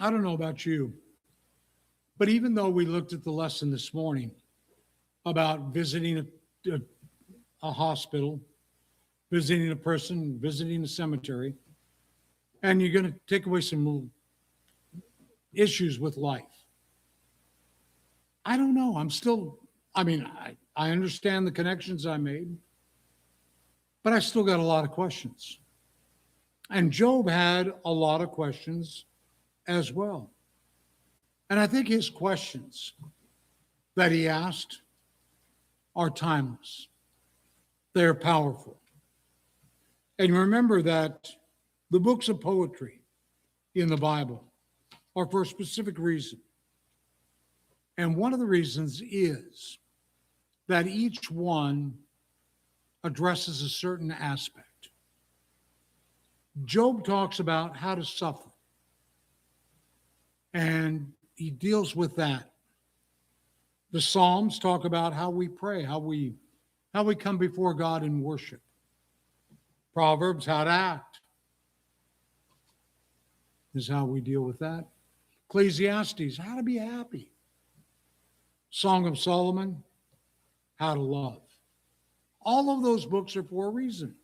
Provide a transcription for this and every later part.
I don't know about you, but even though we looked at the lesson this morning about visiting a hospital, visiting a person, visiting a cemetery, and you're going to take away some issues with life. I don't know. I understand the connections I made, but I still got a lot of questions. And Job had a lot of questions as well. And I think his questions that he asked are timeless. They're powerful. And remember that the books of poetry in the Bible are for a specific reason. And one of the reasons is that each one addresses a certain aspect. Job talks about how to suffer, and he deals with that. The Psalms talk about how we pray, how we come before God in worship. Proverbs, how to act, is how we deal with that. Ecclesiastes, how to be happy. Song of Solomon, how to love. All of those books are for a reason.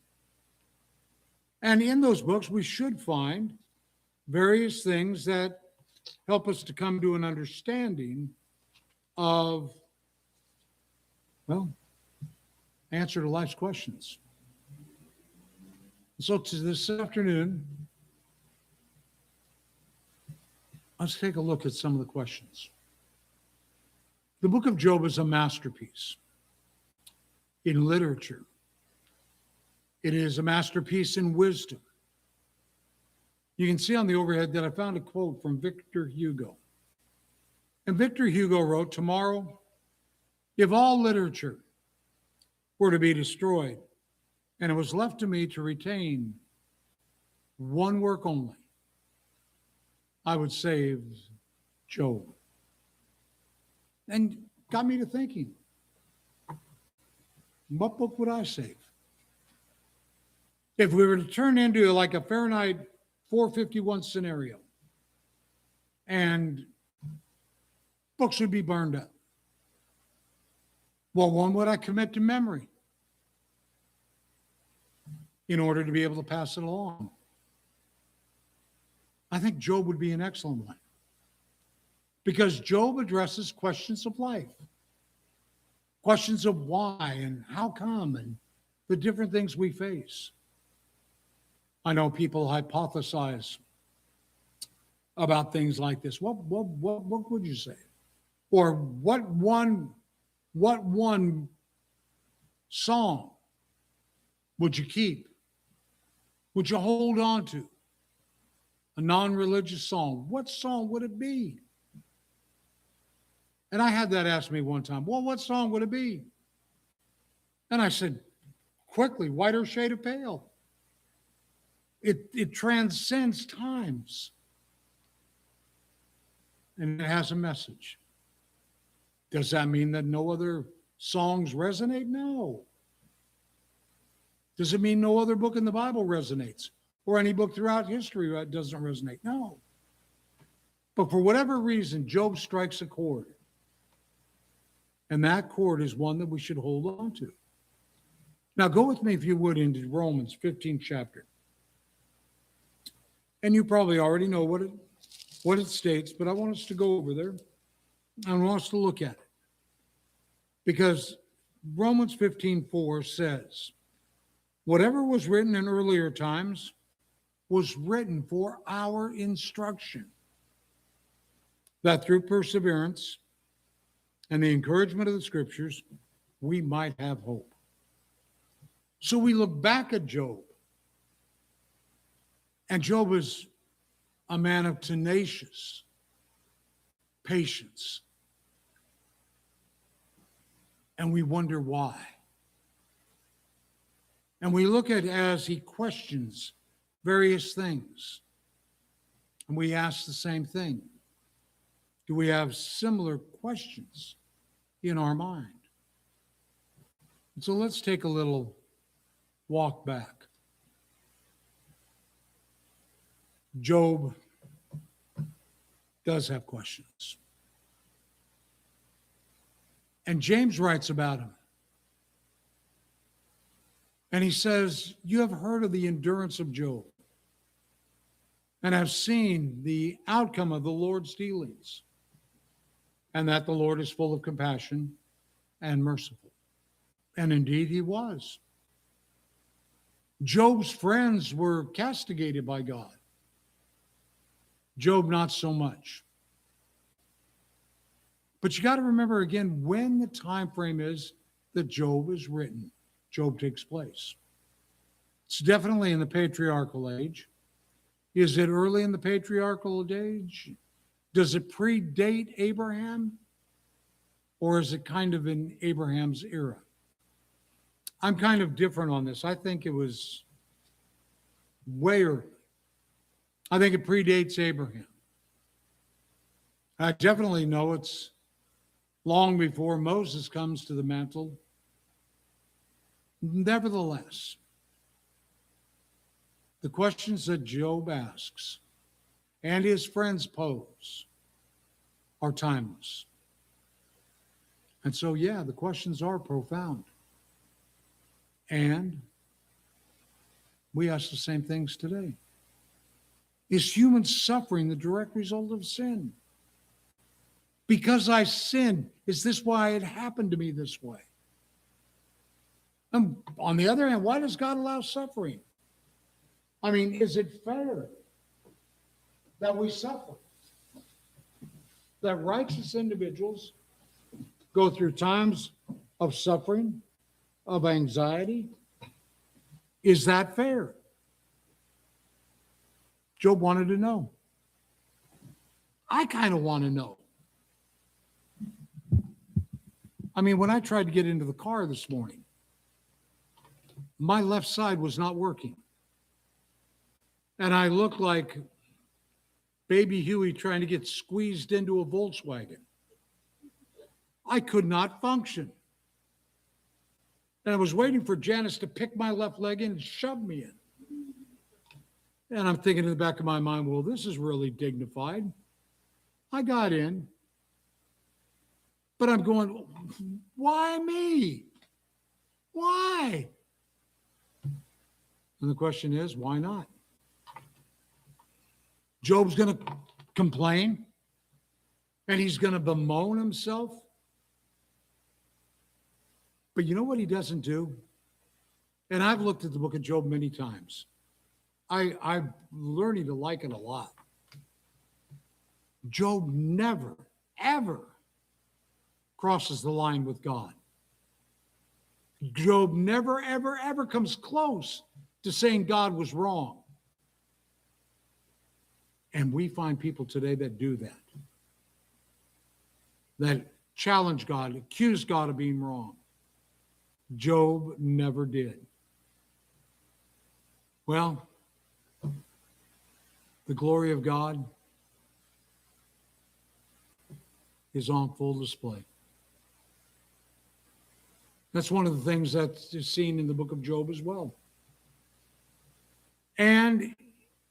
And in those books, we should find various things that help us to come to an understanding of, well, answer to life's questions. So to this afternoon, let's take a look at some of the questions. The book of Job is a masterpiece in literature. It is a masterpiece in wisdom. You can see on the overhead that I found a quote from Victor Hugo. And Victor Hugo wrote, "Tomorrow, if all literature were to be destroyed, and it was left to me to retain one work only, I would save Job." And got me to thinking, what book would I save? If we were to turn into like a Fahrenheit 451 scenario, and books would be burned up, well, one would I commit to memory in order to be able to pass it along? I think Job would be an excellent one, because Job addresses questions of life, questions of why and how come, and the different things we face. I know people hypothesize about things like this. What would you say? Or what one song would you keep? Would you hold on to? A non-religious song. What song would it be? And I had that asked me one time. Well, what song would it be? And I said, quickly, Whiter Shade of Pale. It transcends times. And it has a message. Does that mean that no other songs resonate? No. Does it mean no other book in the Bible resonates? Or any book throughout history that doesn't resonate? No. But for whatever reason, Job strikes a chord. And that chord is one that we should hold on to. Now go with me, if you would, into Romans 15th chapter. And you probably already know what it states, but I want us to go over there. I want us to look at it. Because Romans 15:4 says, whatever was written in earlier times was written for our instruction, that through perseverance and the encouragement of the scriptures, we might have hope. So we look back at Job, and Job is a man of tenacious patience. And we wonder why. And we look at as he questions various things, and we ask the same thing. Do we have similar questions in our mind? So let's take a little walk back. Job does have questions. And James writes about him. And he says, you have heard of the endurance of Job and have seen the outcome of the Lord's dealings, and that the Lord is full of compassion and merciful. And indeed he was. Job's friends were castigated by God. Job, not so much. But you got to remember again when the time frame is that Job is written. Job takes place. It's definitely in the patriarchal age. Is it early in the patriarchal age? Does it predate Abraham? Or is it kind of in Abraham's era? I'm kind of different on this. I think it was way early. I think it predates Abraham. I definitely know it's long before Moses comes to the mantle. Nevertheless, the questions that Job asks and his friends pose are timeless. And so, yeah, the questions are profound. And we ask the same things today. Is human suffering the direct result of sin? Because I sinned, is this why it happened to me this way? And on the other hand, why does God allow suffering? I mean, is it fair that we suffer? That righteous individuals go through times of suffering, of anxiety? Is that fair? Job wanted to know. I kind of want to know. I mean, when I tried to get into the car this morning, my left side was not working. And I looked like baby Huey trying to get squeezed into a Volkswagen. I could not function. And I was waiting for Janice to pick my left leg in and shove me in. And I'm thinking in the back of my mind, well, this is really dignified. I got in. But I'm going, why me? Why? And the question is, why not? Job's going to complain, and he's going to bemoan himself. But you know what he doesn't do? And I've looked at the book of Job many times. I'm learning to like it a lot. Job never, ever crosses the line with God. Job never, ever, ever comes close to saying God was wrong. And we find people today that do that. That challenge God, accuse God of being wrong. Job never did. Well, the glory of God is on full display. That's one of the things that is seen in the book of Job as well. And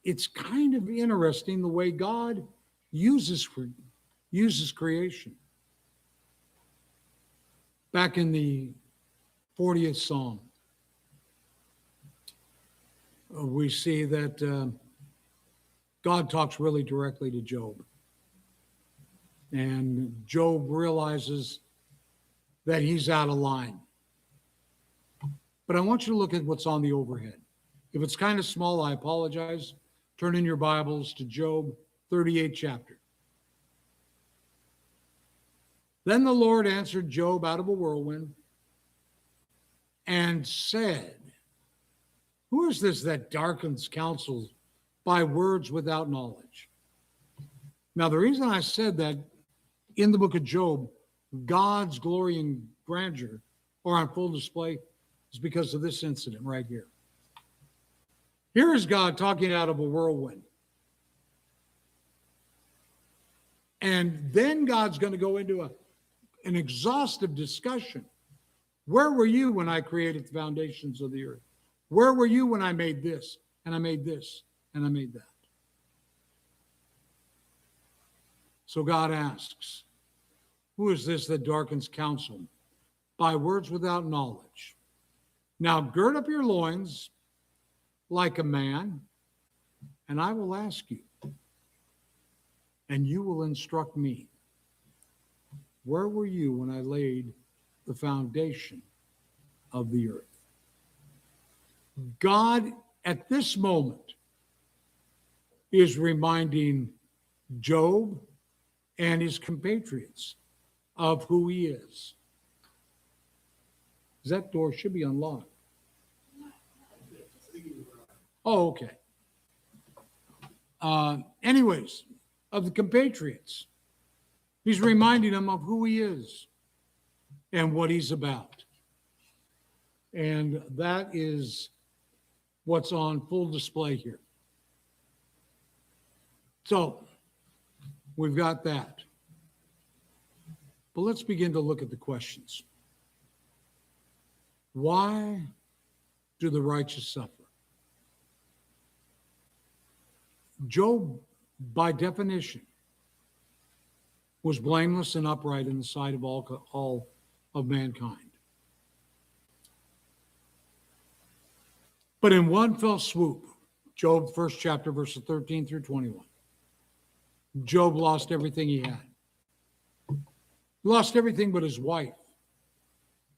it's kind of interesting the way God uses creation. Back in the 40th Psalm, we see that God talks really directly to Job. And Job realizes that he's out of line. But I want you to look at what's on the overhead. If it's kind of small, I apologize. Turn in your Bibles to Job 38 chapter. Then the Lord answered Job out of a whirlwind and said, who is this that darkens counsel by words without knowledge? Now, the reason I said that in the book of Job, God's glory and grandeur are on full display is because of this incident right here. Here is God talking out of a whirlwind. And then God's going to go into an exhaustive discussion. Where were you when I created the foundations of the earth? Where were you when I made this, and I made this, and I made that? So God asks, who is this that darkens counsel by words without knowledge? Now gird up your loins like a man, and I will ask you, and you will instruct me. Where were you when I laid the foundation of the earth? God, at this moment, is reminding Job and his compatriots of who he is. That door should be unlocked. Oh, okay. Anyways, of the compatriots, he's reminding them of who he is and what he's about. And that is what's on full display here. So we've got that. But let's begin to look at the questions. Why do the righteous suffer? Job, by definition, was blameless and upright in the sight of all of mankind. But in one fell swoop, Job, first chapter, verses 13 through 21, Job lost everything he had. He lost everything but his wife,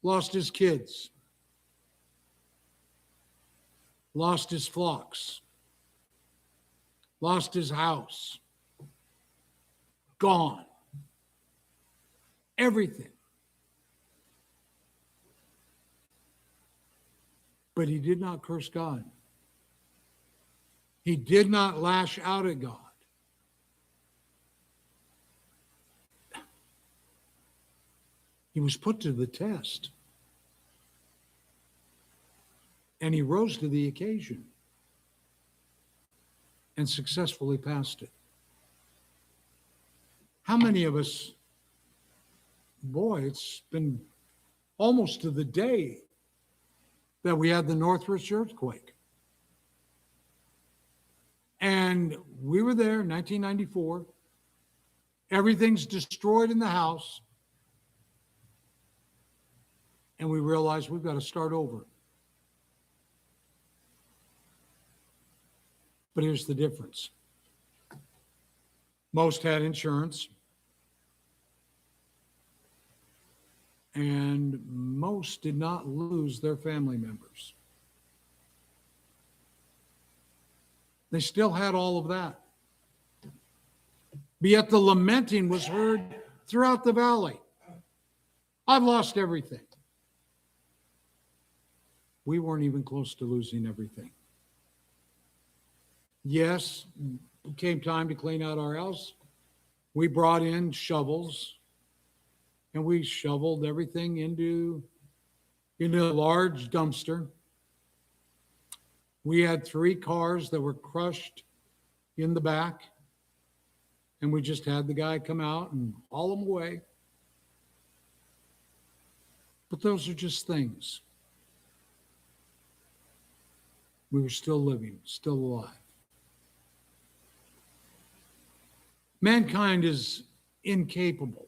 lost his kids, lost his flocks, lost his house, gone. Everything. But he did not curse God. He did not lash out at God. He was put to the test. And he rose to the occasion and successfully passed it. How many of us, boy, it's been almost to the day that we had the Northridge earthquake. And we were there in 1994. Everything's destroyed in the house. And we realized we've got to start over. But here's the difference. Most had insurance. And most did not lose their family members. They still had all of that. But yet the lamenting was heard throughout the valley. I've lost everything. We weren't even close to losing everything. Yes, it came time to clean out our house. We brought in shovels and we shoveled everything into a large dumpster. We had 3 cars that were crushed in the back, and we just had the guy come out and haul them away. But those are just things. We were still living, still alive. Mankind is incapable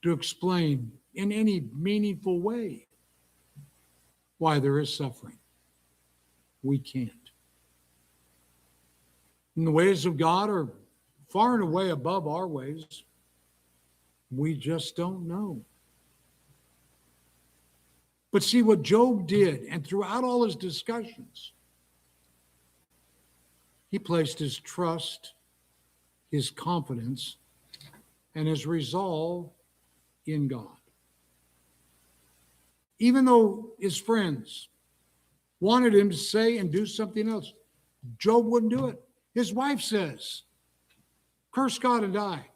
to explain in any meaningful way why there is suffering. We can't. And the ways of God are far and away above our ways. We just don't know. But see what Job did, and throughout all his discussions, he placed his trust, his confidence, and his resolve in God. Even though his friends wanted him to say and do something else, Job wouldn't do it. His wife says, curse God and die.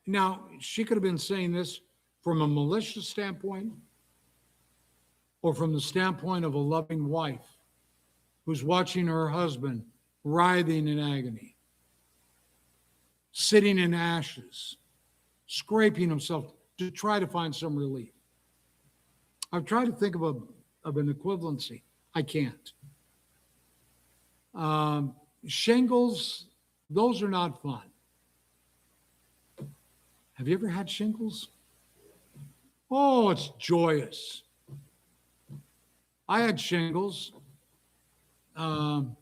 Now, she could have been saying this from a malicious standpoint or from the standpoint of a loving wife who's watching her husband writhing in agony, sitting in ashes, scraping himself to try to find some relief. I've tried to think of an equivalency. I can't. Shingles, those are not fun. Have you ever had shingles? Oh, it's joyous. I had shingles, and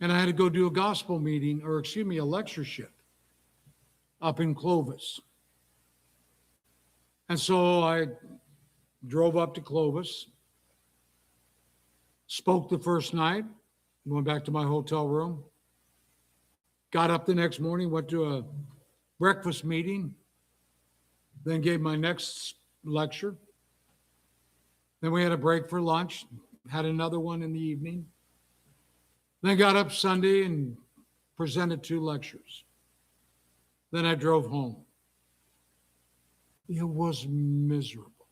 I had to go do a gospel meeting, or excuse me, a lectureship up in Clovis. And so I drove up to Clovis, spoke the first night, went back to my hotel room, got up the next morning, went to a breakfast meeting, then gave my next lecture. Then we had a break for lunch, had another one in the evening. Then got up Sunday and presented 2 lectures. Then I drove home. It was miserable,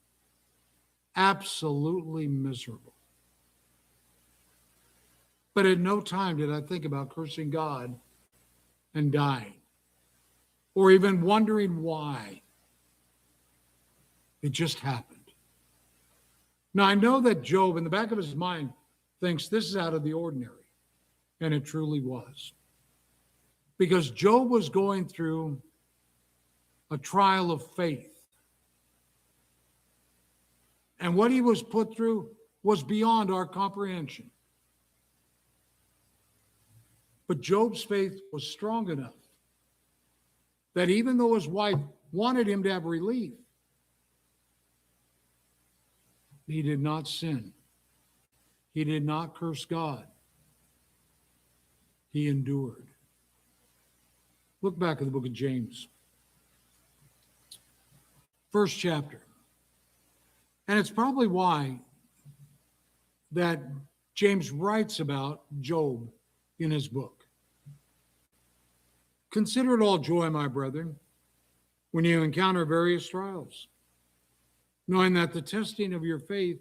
absolutely miserable. But at no time did I think about cursing God and dying, or even wondering why. It just happened. Now, I know that Job, in the back of his mind, thinks this is out of the ordinary, and it truly was. Because Job was going through a trial of faith. And what he was put through was beyond our comprehension. But Job's faith was strong enough that even though his wife wanted him to have relief, he did not sin. He did not curse God. He endured. Look back at the book of James. First chapter. And it's probably why that James writes about Job in his book. Consider it all joy, my brethren, when you encounter various trials, knowing that the testing of your faith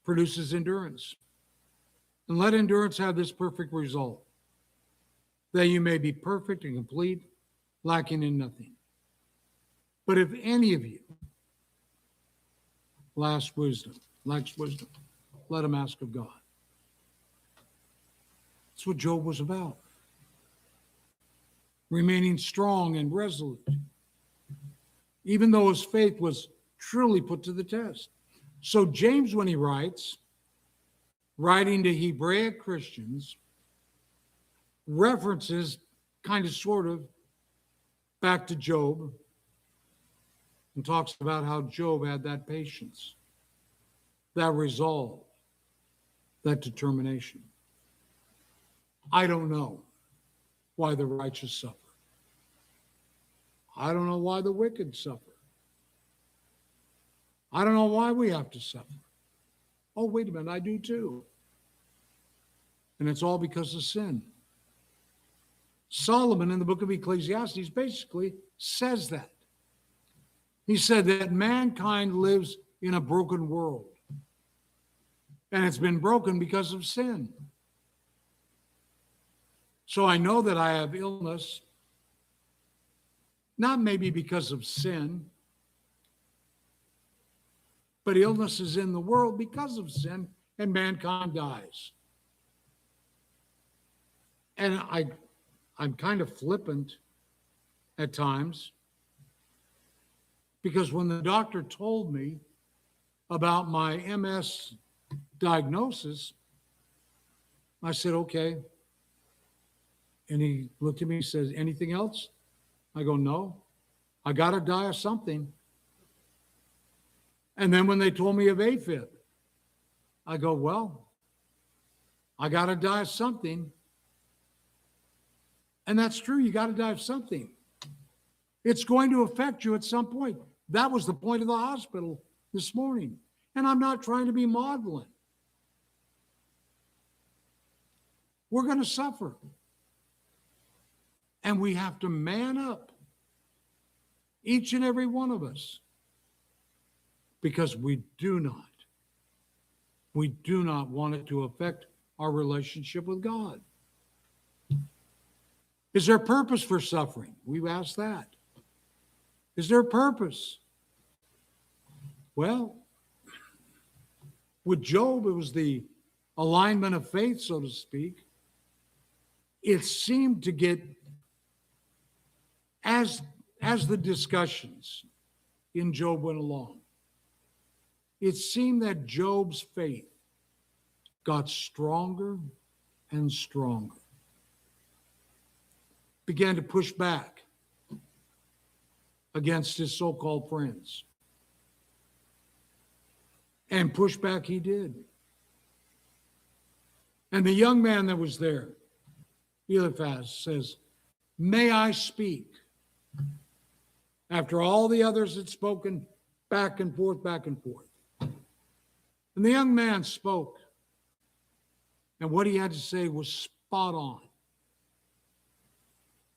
produces endurance. And let endurance have this perfect result, that you may be perfect and complete, lacking in nothing. But if any of you lacks wisdom, let him ask of God. That's what Job was about. Remaining strong and resolute, even though his faith was truly put to the test. So James, when he writes, writing to Hebraic Christians, references kind of sort of back to Job and talks about how Job had that patience, that resolve, that determination. I don't know why the righteous suffer. I don't know why the wicked suffer. I don't know why we have to suffer. Oh, wait a minute, I do too. And it's all because of sin. Solomon in the book of Ecclesiastes basically says that. He said that mankind lives in a broken world. And it's been broken because of sin. So I know that I have illness, not maybe because of sin, but illness is in the world because of sin, and mankind dies. And I'm kind of flippant at times, because when the doctor told me about my MS diagnosis, I said, okay. And he looked at me and says, anything else? I go, no. I got to die of something. And then when they told me of AFib, I go, well, I got to die of something. And that's true. You got to die of something. It's going to affect you at some point. That was the point of the hospital this morning. And I'm not trying to be maudlin. We're going to suffer. And we have to man up, each and every one of us, because we do not want it to affect our relationship with God. Is there purpose for suffering? We've asked that. Is there purpose? Well, with Job, it was the alignment of faith, so to speak. it seemed to get, as the discussions in Job went along, it seemed that Job's faith got stronger and stronger, began to push back against his so-called friends. And push back he did. And the young man that was there, Eliphaz, says, "May I speak?" After all the others had spoken back and forth, back and forth. And the young man spoke. And what he had to say was spot on.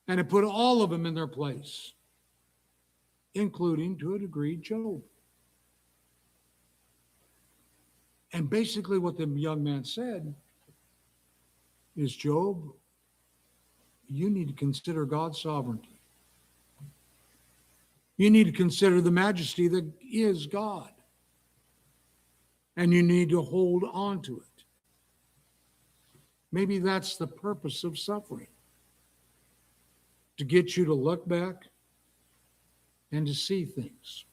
And it put all of them in their place, including, to a degree, Job. And basically what the young man said is, Job, you need to consider God's sovereignty. You need to consider the majesty that is God. And you need to hold on to it. Maybe that's the purpose of suffering, to get you to look back and to see things.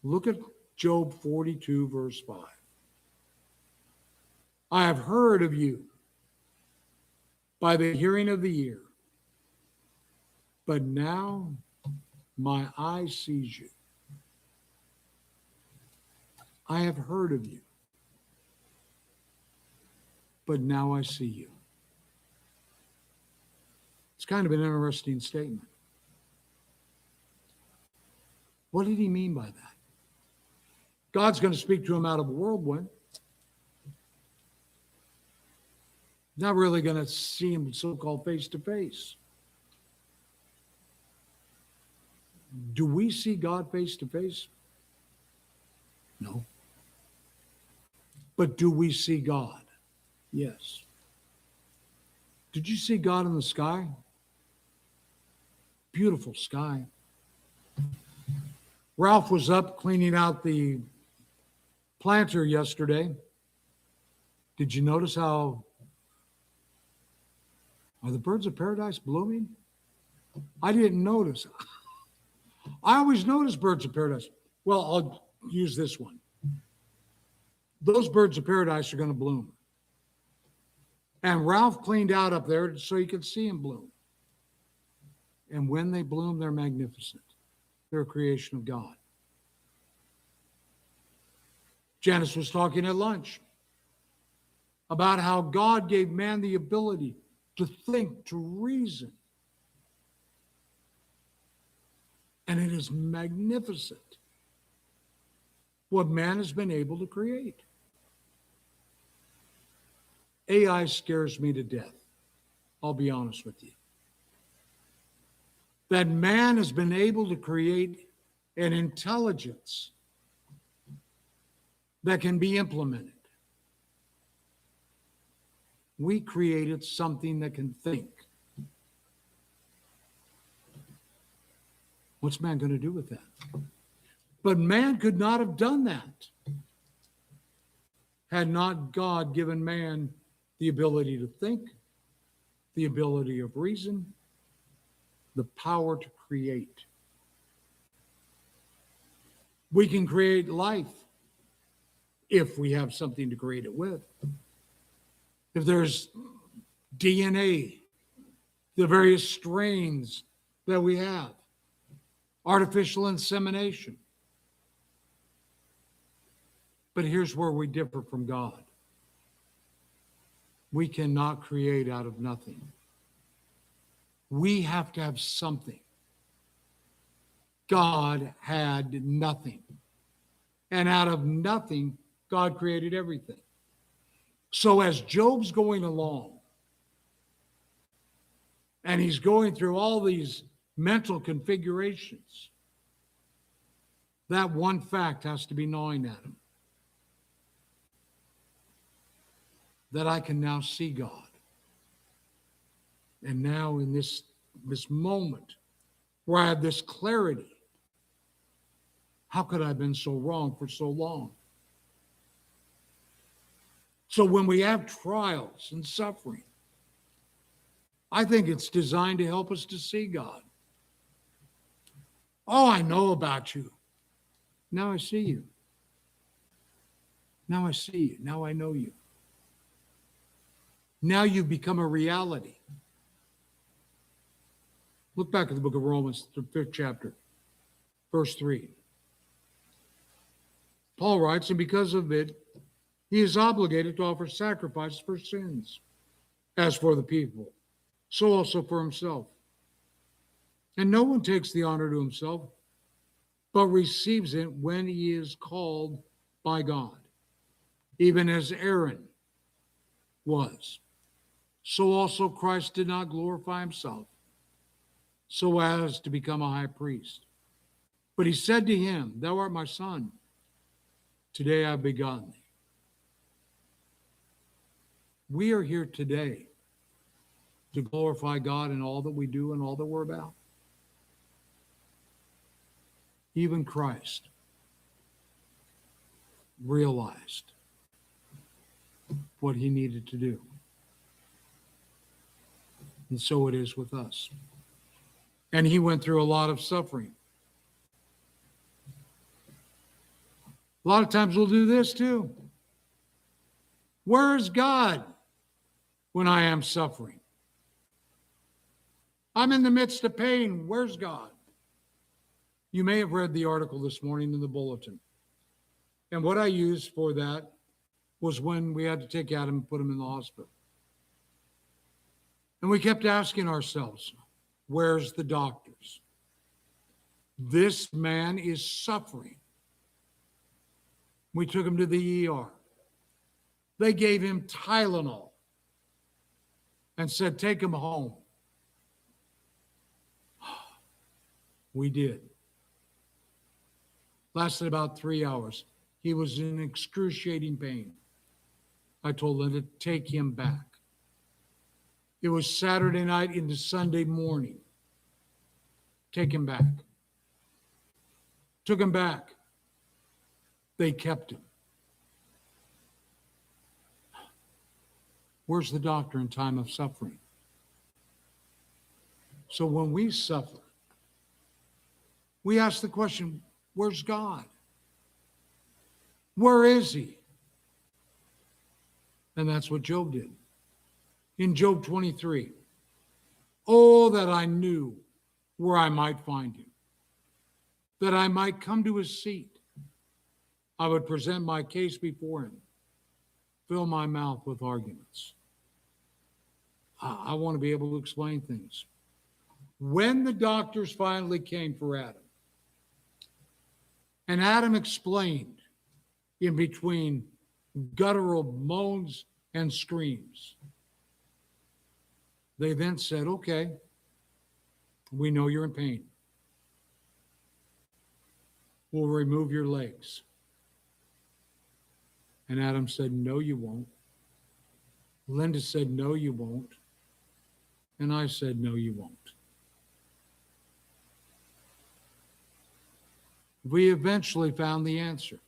Look at Job 42, verse 5. I have heard of you by the hearing of the ear, but now my eye sees you. I have heard of you, but now I see you. It's kind of an interesting statement. What did he mean by that? God's going to speak to him out of a whirlwind. Not really going to see him so-called face to face. Do we see God face to face? No. But do we see God? Yes. Did you see God in the sky? Beautiful sky. Ralph was up cleaning out the planter yesterday. Did you notice are the birds of paradise blooming? I didn't notice. I always notice birds of paradise. Well, I'll use this one. Those birds of paradise are going to bloom. And Ralph cleaned out up there so you could see them bloom. And when they bloom, they're magnificent. They're a creation of God. Janice was talking at lunch about how God gave man the ability to think, to reason. And it is magnificent what man has been able to create. AI scares me to death. I'll be honest with you. That man has been able to create an intelligence that can be implemented. We created something that can think. What's man going to do with that? But man could not have done that had not God given man the ability to think, the ability of reason, the power to create. We can create life if we have something to create it with. If there's DNA, the various strains that we have, artificial insemination. But here's where we differ from God. We cannot create out of nothing. We have to have something. God had nothing. And out of nothing, God created everything. So as Job's going along, and he's going through all these mental configurations, that one fact has to be gnawing at him. That I can now see God. And now in this moment where I have this clarity, how could I have been so wrong for so long? So when we have trials and suffering, I think it's designed to help us to see God. Oh, I know about you. Now I see you. Now I see you. Now I know you. Now you've become a reality. Look back at the book of Romans, the 5th chapter, verse 3. Paul writes, and because of it, he is obligated to offer sacrifices for sins, as for the people, so also for himself. And no one takes the honor to himself, but receives it when he is called by God, even as Aaron was. So also Christ did not glorify himself, so as to become a high priest. But he said to him, thou art my son, today I have begotten thee. We are here today to glorify God in all that we do and all that we're about. Even Christ realized what he needed to do. And so it is with us. And he went through a lot of suffering. A lot of times we'll do this too. Where is God when I am suffering? I'm in the midst of pain. Where's God? You may have read the article this morning in the bulletin. And what I used for that was when we had to take Adam and put him in the hospital. And we kept asking ourselves, where's the doctors? This man is suffering. We took him to the ER. They gave him Tylenol and said, take him home. We did. Lasted about 3 hours. He was in excruciating pain. I told Linda, take him back. It was Saturday night into Sunday morning. Take him back. Took him back. They kept him. Where's the doctor in time of suffering? So when we suffer, we ask the question, where's God? Where is he? And that's what Job did. In Job 23, oh, that I knew where I might find him, that I might come to his seat. I would present my case before him, fill my mouth with arguments. I want to be able to explain things. When the doctors finally came for Adam, and Adam explained in between guttural moans and screams, they then said, okay, we know you're in pain. We'll remove your legs. And Adam said, no, you won't. Linda said, no, you won't. And I said, no, you won't. We eventually found the answer.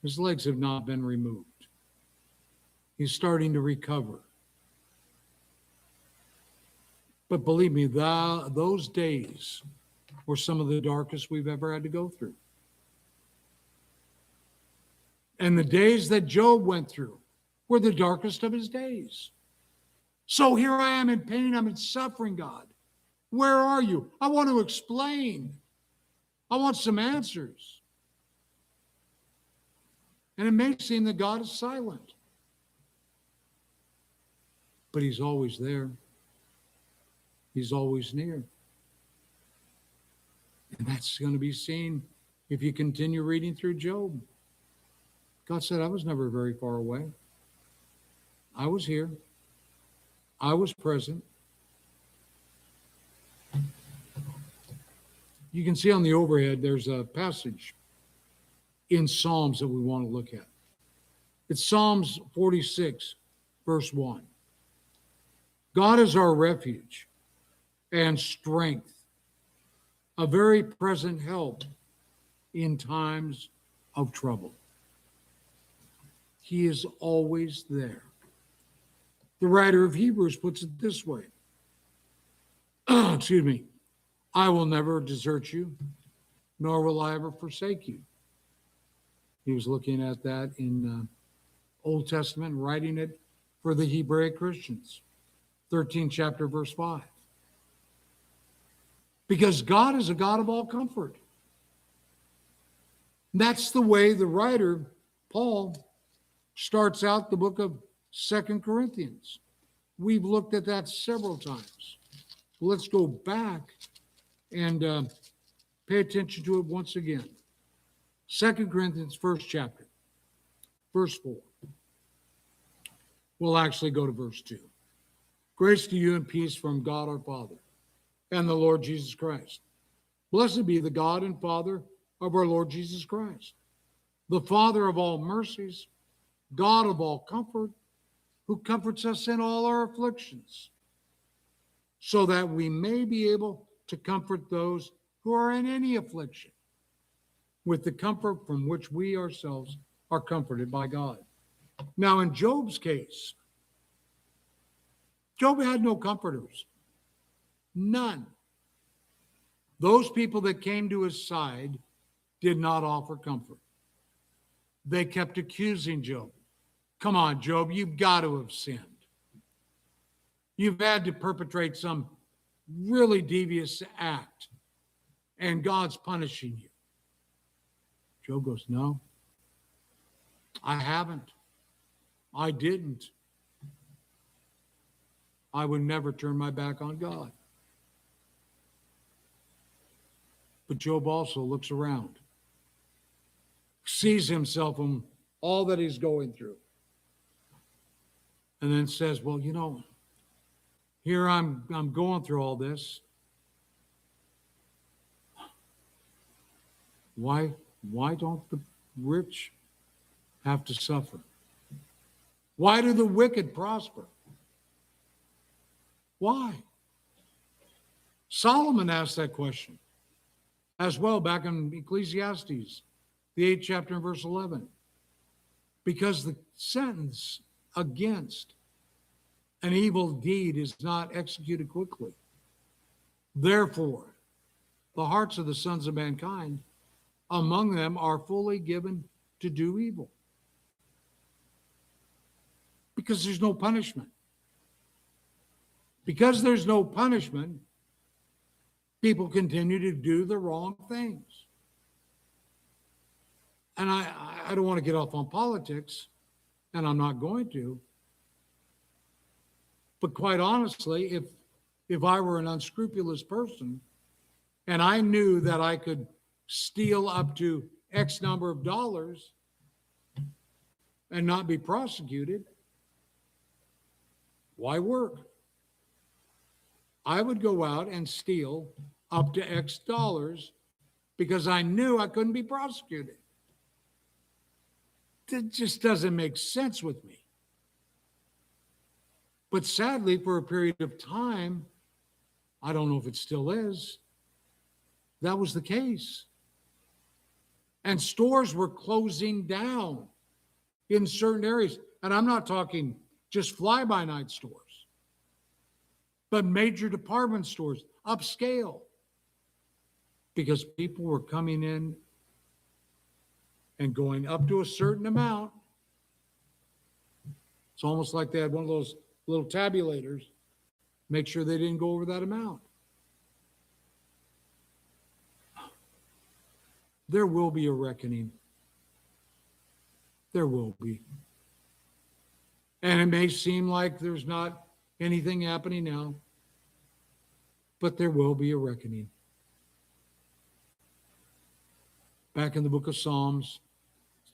His legs have not been removed. He's starting to recover. But believe me, those days were some of the darkest we've ever had to go through. And the days that Job went through were the darkest of his days. So here I am in pain, I'm in suffering, God. Where are you? I want to explain. I want some answers. And it may seem that God is silent, but he's always there. He's always near. And that's going to be seen if you continue reading through Job. God said, I was never very far away. I was here. I was present. You can see on the overhead, there's a passage in Psalms that we want to look at. It's Psalms 46, verse 1. God is our refuge and strength, a very present help in times of trouble. He is always there. The writer of Hebrews puts it this way. Excuse me. I will never desert you, nor will I ever forsake you. He was looking at that in Old Testament, writing it for the Hebraic Christians. 13th chapter, verse 5. Because God is a God of all comfort. That's the way the writer, Paul, starts out the book of 2 Corinthians. We've looked at that several times. Let's go back and pay attention to it once again. 2 Corinthians, first chapter, verse 4. We'll actually go to verse 2. Grace to you and peace from God our Father and the Lord Jesus Christ. Blessed be the God and Father of our Lord Jesus Christ, the Father of all mercies, God of all comfort, who comforts us in all our afflictions, so that we may be able to comfort those who are in any affliction with the comfort from which we ourselves are comforted by God. Now, in Job's case, Job had no comforters. None. Those people that came to his side did not offer comfort. They kept accusing Job. Come on, Job, you've got to have sinned. You've had to perpetrate some really devious act, and God's punishing you. Job goes, no, I haven't. I didn't. I would never turn my back on God. But Job also looks around, sees himself in all that he's going through, and then says, well, you know, here I'm going through all this. Why don't the rich have to suffer? Why do the wicked prosper? Why? Solomon asked that question as well back in Ecclesiastes, the 8th chapter and verse 11. Because the sentence against an evil deed is not executed quickly. Therefore, the hearts of the sons of mankind among them are fully given to do evil. Because there's no punishment. Because there's no punishment, people continue to do the wrong things. And I don't want to get off on politics, and I'm not going to. But quite honestly, if I were an unscrupulous person and I knew that I could steal up to X number of dollars and not be prosecuted, why work? I would go out and steal up to X dollars because I knew I couldn't be prosecuted. That just doesn't make sense with me. But sadly, for a period of time, I don't know if it still is, that was the case. And stores were closing down in certain areas. And I'm not talking just fly-by-night stores, but major department stores, upscale, because people were coming in and going up to a certain amount. It's almost like they had one of those little tabulators, make sure they didn't go over that amount. There will be a reckoning. There will be. And it may seem like there's not anything happening now, but there will be a reckoning. Back in the book of Psalms,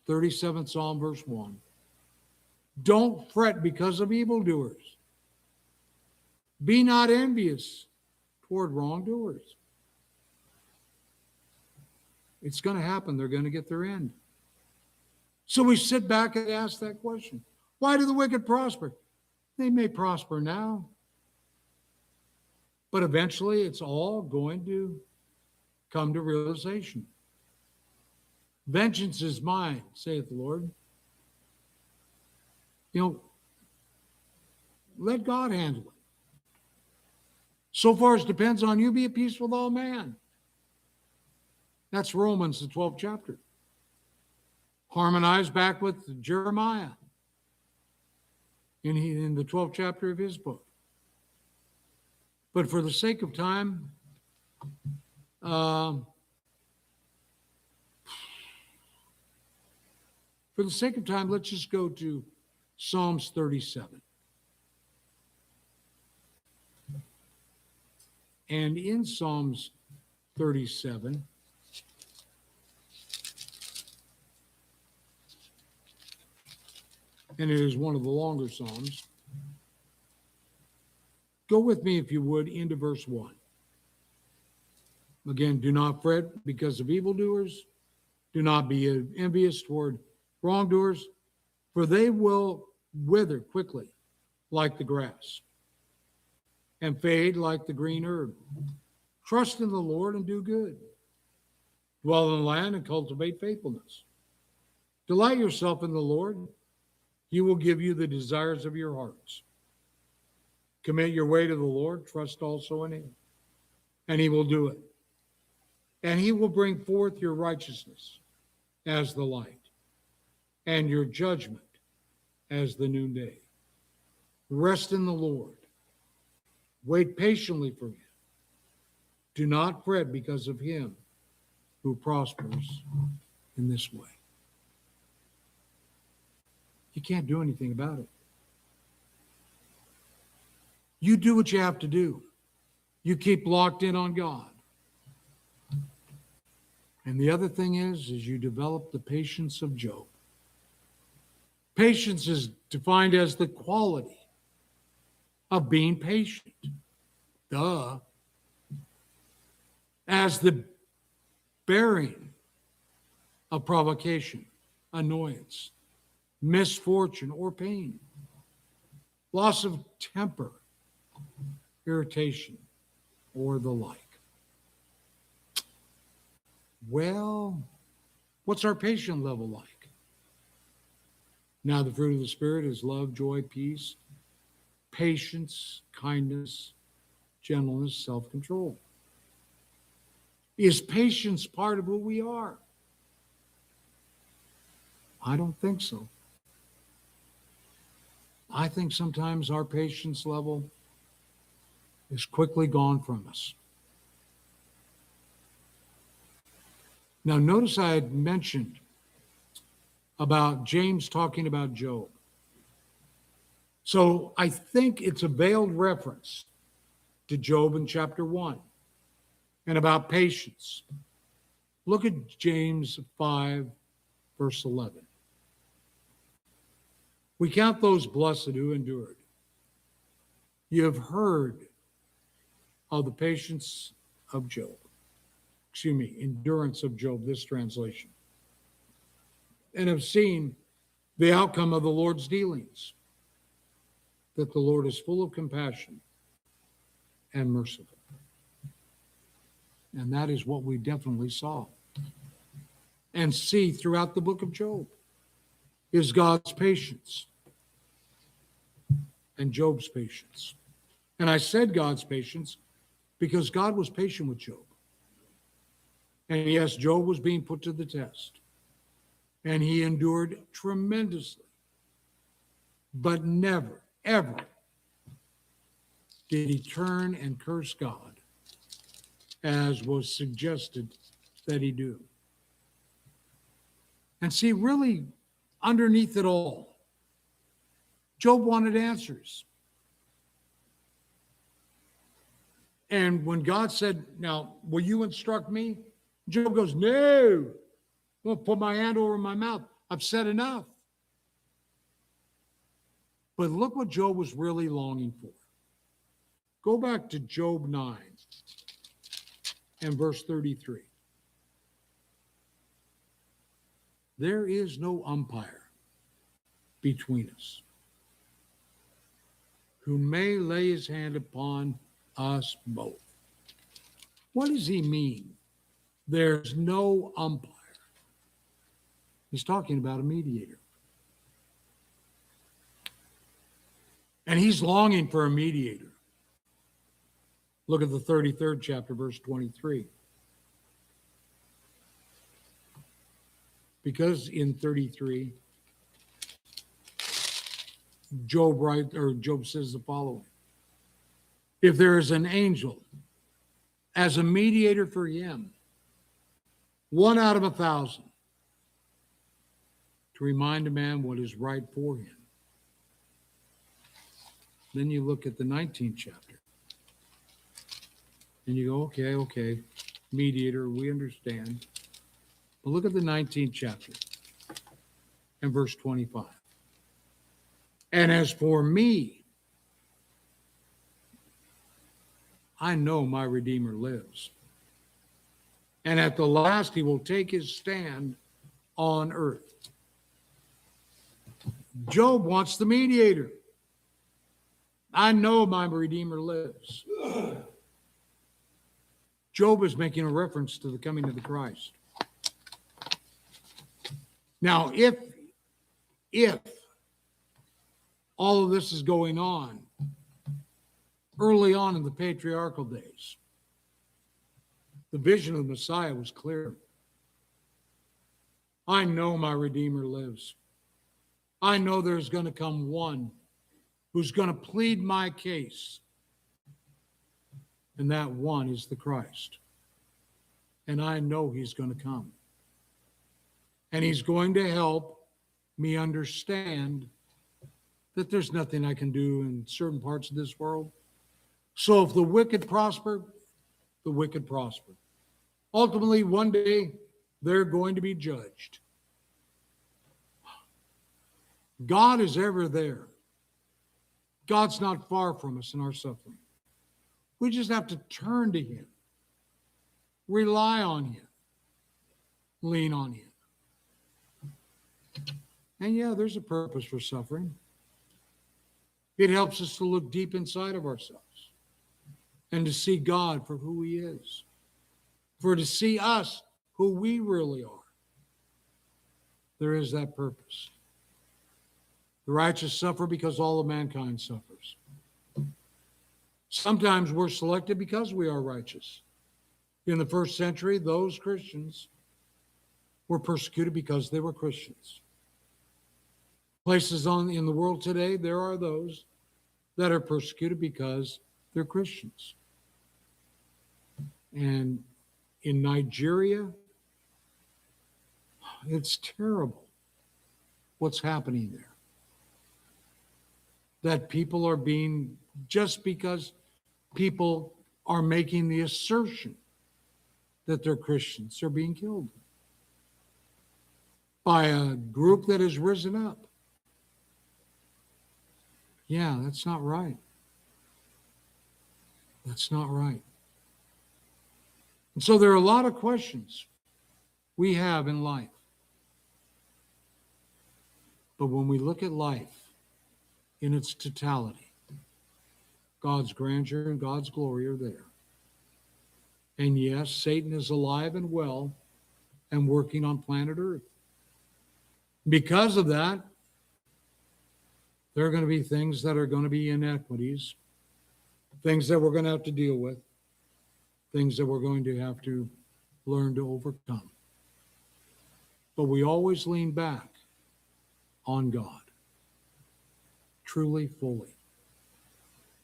37th Psalm, verse 1. Don't fret because of evildoers. Be not envious toward wrongdoers. It's going to happen. They're going to get their end. So we sit back and ask that question. Why do the wicked prosper? They may prosper now, but eventually it's all going to come to realization. Vengeance is mine, saith the Lord. You know, let God handle it. So far as depends on you, be at peace with all man. That's Romans, the 12th chapter. Harmonized back with Jeremiah in the 12th chapter of his book. But for the sake of time, let's just go to Psalms 37. And in Psalms 37, and it is one of the longer Psalms, go with me, if you would, into verse 1. Again, do not fret because of evildoers. Do not be envious toward wrongdoers, for they will wither quickly like the grass and fade like the green herb. Trust in the Lord and do good. Dwell in the land and cultivate faithfulness. Delight yourself in the Lord. He will give you the desires of your hearts. Commit your way to the Lord. Trust also in him, and he will do it. And he will bring forth your righteousness as the light, and your judgment as the noonday. Rest in the Lord. Wait patiently for him. Do not fret because of him who prospers in this way. You can't do anything about it. You do what you have to do. You keep locked in on God. And the other thing is you develop the patience of Job. Patience is defined as the quality of being patient. Duh. As the bearing of provocation, annoyance, misfortune, or pain, loss of temper, irritation, or the like. Well, what's our patient level like? Now, the fruit of the Spirit is love, joy, peace, patience, kindness, gentleness, self-control. Is patience part of who we are? I don't think so. I think sometimes our patience level is quickly gone from us. Now, notice I had mentioned about James talking about Job. So I think it's a veiled reference to Job in chapter 1 and about patience. Look at James 5, verse 11. We count those blessed who endured. You have heard of the patience of Job. Endurance of Job, this translation. And have seen the outcome of the Lord's dealings, that the Lord is full of compassion and merciful. And that is what we definitely saw and see throughout the book of Job, is God's patience and Job's patience. And I said God's patience because God was patient with Job. And yes, Job was being put to the test. And he endured tremendously. But never, ever did he turn and curse God, as was suggested that he do. And see, really, underneath it all, Job wanted answers. And when God said, now, will you instruct me? Job goes, no, I'm going to put my hand over my mouth. I've said enough. But look what Job was really longing for. Go back to Job 9 and verse 33. There is no umpire between us who may lay his hand upon us both. What does he mean? There's no umpire. He's talking about a mediator. And he's longing for a mediator. Look at the 33rd chapter, verse 23. Because in 33, Job says the following: if there is an angel as a mediator for him, one out of 1,000, to remind a man what is right for him. Then you look at the 19th chapter and you go, okay, mediator, we understand. But look at the 19th chapter and verse 25. And as for me, I know my Redeemer lives. And at the last, he will take his stand on earth. Job wants the mediator. I know my Redeemer lives. Job is making a reference to the coming of the Christ. Now, if all of this is going on early on in the patriarchal days, the vision of the Messiah was clear. I know my Redeemer lives. I know there's going to come one who's going to plead my case. And that one is the Christ. And I know he's going to come. And he's going to help me understand that there's nothing I can do in certain parts of this world. So if the wicked prosper, the wicked prosper. Ultimately, one day, they're going to be judged. God is ever there. God's not far from us in our suffering. We just have to turn to him, rely on him, lean on him. And yeah, there's a purpose for suffering. It helps us to look deep inside of ourselves and to see God for who he is, for to see us who we really are. There is that purpose. The righteous suffer because all of mankind suffers. Sometimes we're selected because we are righteous. In the first century, those Christians were persecuted because they were Christians. Places in the world today, there are those that are persecuted because they're Christians. And in Nigeria, it's terrible what's happening there. That people are being, just because people are making the assertion that they're Christians, they're being killed by a group that has risen up. Yeah, that's not right. That's not right. And so there are a lot of questions we have in life. But when we look at life in its totality, God's grandeur and God's glory are there. And yes, Satan is alive and well and working on planet Earth. Because of that, there are going to be things that are going to be inequities, things that we're going to have to deal with, things that we're going to have to learn to overcome. But we always lean back on God, truly, fully.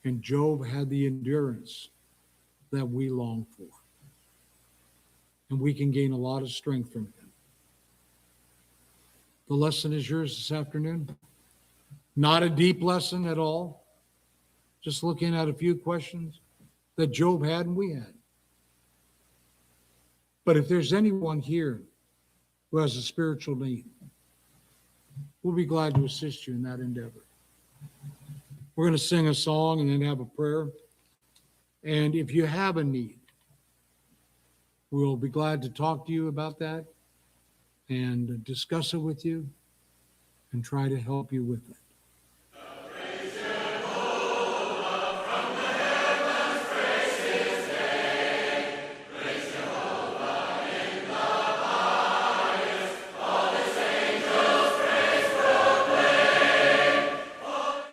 And Job had the endurance that we long for. And we can gain a lot of strength from him. The lesson is yours this afternoon. Not a deep lesson at all. Just looking at a few questions that Job had and we had. But if there's anyone here who has a spiritual need, we'll be glad to assist you in that endeavor. We're going to sing a song and then have a prayer. And if you have a need, we'll be glad to talk to you about that and discuss it with you and try to help you with it.